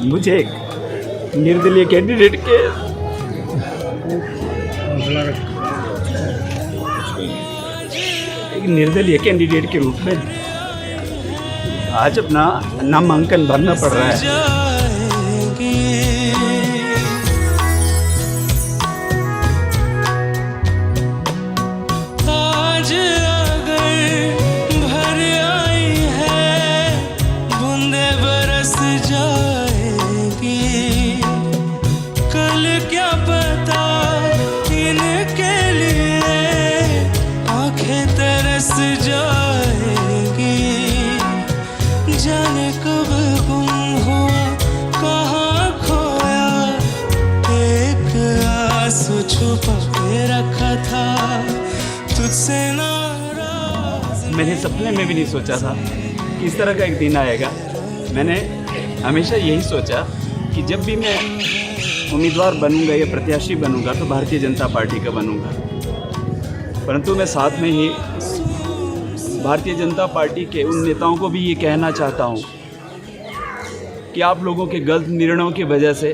मुझे एक निर्दलीय कैंडिडेट के के रूप में आज अपना नामांकन भरना पड़ रहा है। जाने कब गुम हुआ कहाँ खोया, एक आंसू छुपा के रखा था तुझसे नाराज। मैंने सपने में भी नहीं सोचा था कि इस तरह का एक दिन आएगा। मैंने हमेशा यही सोचा कि जब भी मैं उम्मीदवार बनूंगा या प्रत्याशी बनूंगा तो भारतीय जनता पार्टी का बनूंगा, परंतु मैं साथ में ही भारतीय जनता पार्टी के उन नेताओं को भी ये कहना चाहता हूँ कि आप लोगों के गलत निर्णयों की वजह से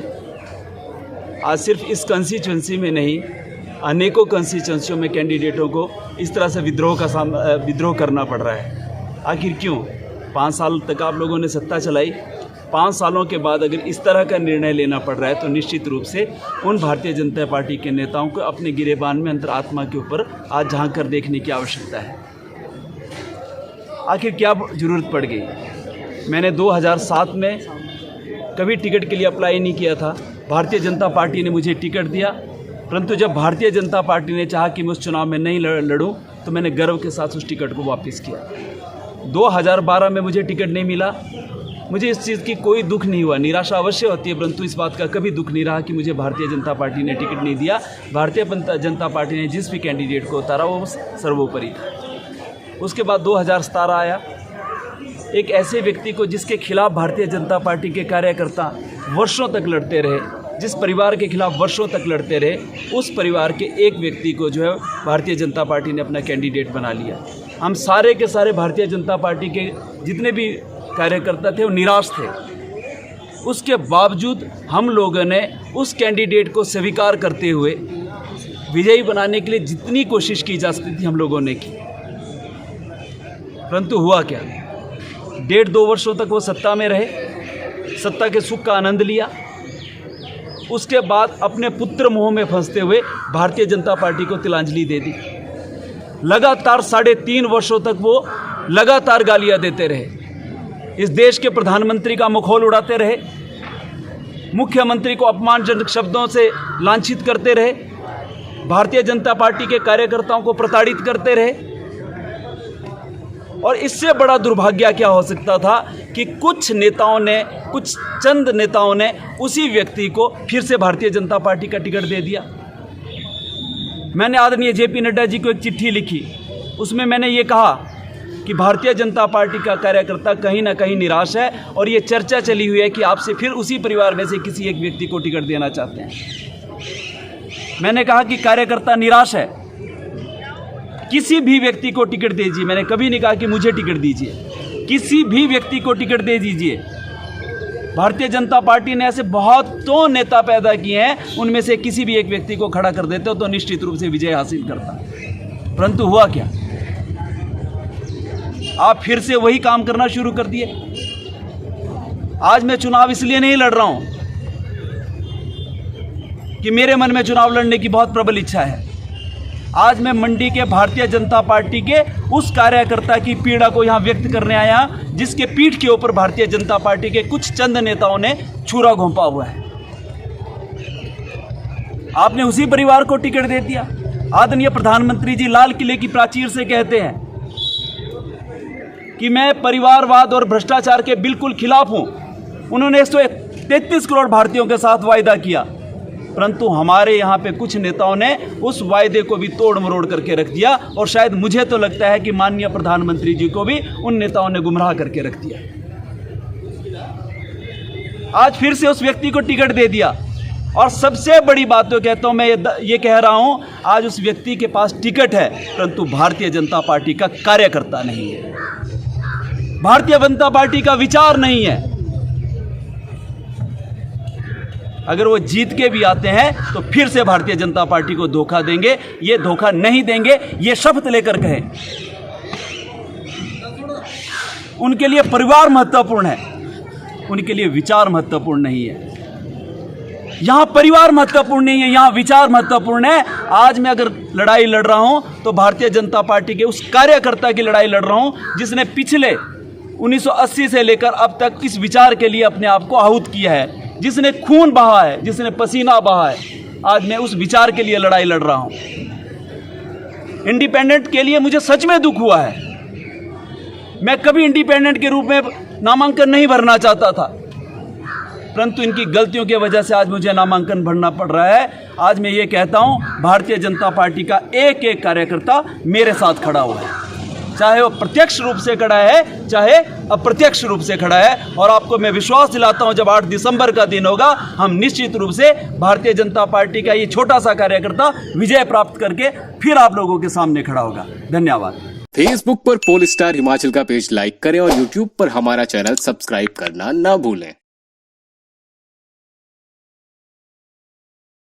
आज सिर्फ इस कंस्टिट्यूंसी में नहीं, अनेकों कंस्टिट्यूंसियों में कैंडिडेटों को इस तरह से विद्रोह करना पड़ रहा है। आखिर क्यों? 5 साल तक आप लोगों ने सत्ता चलाई, 5 सालों के बाद अगर इस तरह का निर्णय लेना पड़ रहा है तो निश्चित रूप से उन भारतीय जनता पार्टी के नेताओं को अपने गिरेबान में अंतरात्मा के ऊपर आज झांक कर देखने की आवश्यकता है। आखिर क्या ज़रूरत पड़ गई? मैंने 2007 में कभी टिकट के लिए अप्लाई नहीं किया था। भारतीय जनता पार्टी ने मुझे टिकट दिया, परंतु जब भारतीय जनता पार्टी ने चाहा कि मैं उस चुनाव में नहीं लड़ूं तो मैंने गर्व के साथ उस टिकट को वापस किया। 2012 में मुझे टिकट नहीं मिला। मुझे इस चीज़ की कोई दुख नहीं हुआ, निराशा अवश्य होती है, परंतु इस बात का कभी दुख नहीं रहा कि मुझे भारतीय जनता पार्टी ने टिकट नहीं दिया। भारतीय जनता पार्टी ने जिस भी कैंडिडेट को उतारा वो सर्वोपरि था। उसके बाद 2017 आया। एक ऐसे व्यक्ति को जिसके खिलाफ भारतीय जनता पार्टी के कार्यकर्ता वर्षों तक लड़ते रहे, जिस परिवार के खिलाफ वर्षों तक लड़ते रहे, उस परिवार के एक व्यक्ति को जो है भारतीय जनता पार्टी ने अपना कैंडिडेट बना लिया। हम सारे के सारे भारतीय जनता पार्टी के जितने भी कार्यकर्ता थे वो निराश थे। उसके बावजूद हम लोगों ने उस कैंडिडेट को स्वीकार करते हुए विजयी बनाने के लिए जितनी कोशिश की जा सकती थी हम लोगों ने की, परंतु हुआ क्या? 1.5-2 वर्षों तक वो सत्ता में रहे, सत्ता के सुख का आनंद लिया। उसके बाद अपने पुत्र मोह में फंसते हुए भारतीय जनता पार्टी को तिलांजलि दे दी। लगातार 3.5 वर्षों तक वो लगातार गालियां देते रहे, इस देश के प्रधानमंत्री का मुखौल उड़ाते रहे, मुख्यमंत्री को अपमानजनक शब्दों से लांछित करते रहे, भारतीय जनता पार्टी के कार्यकर्ताओं को प्रताड़ित करते रहे। और इससे बड़ा दुर्भाग्य क्या हो सकता था कि कुछ चंद नेताओं ने उसी व्यक्ति को फिर से भारतीय जनता पार्टी का टिकट दे दिया। मैंने आदरणीय जेपी नड्डा जी को एक चिट्ठी लिखी, उसमें मैंने ये कहा कि भारतीय जनता पार्टी का कार्यकर्ता कहीं ना कहीं निराश है और ये चर्चा चली हुई है कि आपसे फिर उसी परिवार में से किसी एक व्यक्ति को टिकट देना चाहते हैं। मैंने कहा कि कार्यकर्ता निराश है, किसी भी व्यक्ति को टिकट दीजिए। मैंने कभी नहीं कहा कि मुझे टिकट दीजिए, किसी भी व्यक्ति को टिकट दे दीजिए। भारतीय जनता पार्टी ने ऐसे बहुतों नेता पैदा किए हैं, उनमें से किसी भी एक व्यक्ति को खड़ा कर देते हो तो निश्चित रूप से विजय हासिल करता। परंतु हुआ क्या? आप फिर से वही काम करना शुरू कर दिए। आज मैं चुनाव इसलिए नहीं लड़ रहा हूं कि मेरे मन में चुनाव लड़ने की बहुत प्रबल इच्छा है। आज मैं मंडी के भारतीय जनता पार्टी के उस कार्यकर्ता की पीड़ा को यहां व्यक्त करने आया जिसके पीठ के ऊपर भारतीय जनता पार्टी के कुछ चंद नेताओं ने छुरा घोंपा हुआ है। आपने उसी परिवार को टिकट दे दिया। आदरणीय प्रधानमंत्री जी लाल किले की प्राचीर से कहते हैं कि मैं परिवारवाद और भ्रष्टाचार के बिल्कुल खिलाफ हूं। उन्होंने 133 करोड़ भारतीयों के साथ वायदा किया, परंतु हमारे यहाँ पे कुछ नेताओं ने उस वायदे को भी तोड़ मरोड़ करके रख दिया और शायद मुझे तो लगता है कि माननीय प्रधानमंत्री जी को भी उन नेताओं ने गुमराह करके रख दिया। आज फिर से उस व्यक्ति को टिकट दे दिया और सबसे बड़ी बात तो कहता हूं मैं ये कह रहा हूं, आज उस व्यक्ति के पास टिकट है परंतु भारतीय जनता पार्टी का कार्यकर्ता नहीं है, भारतीय जनता पार्टी का विचार नहीं है। अगर वो जीत के भी आते हैं तो फिर से भारतीय जनता पार्टी को धोखा देंगे। ये धोखा नहीं देंगे, ये शपथ लेकर कहें। उनके लिए परिवार महत्वपूर्ण है, उनके लिए विचार महत्वपूर्ण नहीं है। यहाँ परिवार महत्वपूर्ण नहीं है, यहाँ विचार महत्वपूर्ण है। आज मैं अगर लड़ाई लड़ रहा हूँ तो भारतीय जनता पार्टी के उस कार्यकर्ता की लड़ाई लड़ रहा हूँ जिसने पिछले 1980 से लेकर अब तक इस विचार के लिए अपने आप को आहूत किया है, जिसने खून बहा है, जिसने पसीना बहा है। आज मैं उस विचार के लिए लड़ाई लड़ रहा हूँ। इंडिपेंडेंट के लिए मुझे सच में दुख हुआ है। मैं कभी इंडिपेंडेंट के रूप में नामांकन नहीं भरना चाहता था, परंतु इनकी गलतियों की वजह से आज मुझे नामांकन भरना पड़ रहा है। आज मैं ये कहता हूँ, भारतीय जनता पार्टी का एक एक कार्यकर्ता मेरे साथ खड़ा हुआ है, चाहे वो प्रत्यक्ष रूप से खड़ा है, चाहे अप्रत्यक्ष रूप से खड़ा है। और आपको मैं विश्वास दिलाता हूँ, जब 8 दिसंबर का दिन होगा, हम निश्चित रूप से भारतीय जनता पार्टी का ये छोटा सा कार्यकर्ता विजय प्राप्त करके फिर आप लोगों के सामने खड़ा होगा। धन्यवाद। फेसबुक पर पोल स्टार हिमाचल का पेज लाइक करें और यूट्यूब पर हमारा चैनल सब्सक्राइब करना ना भूलें।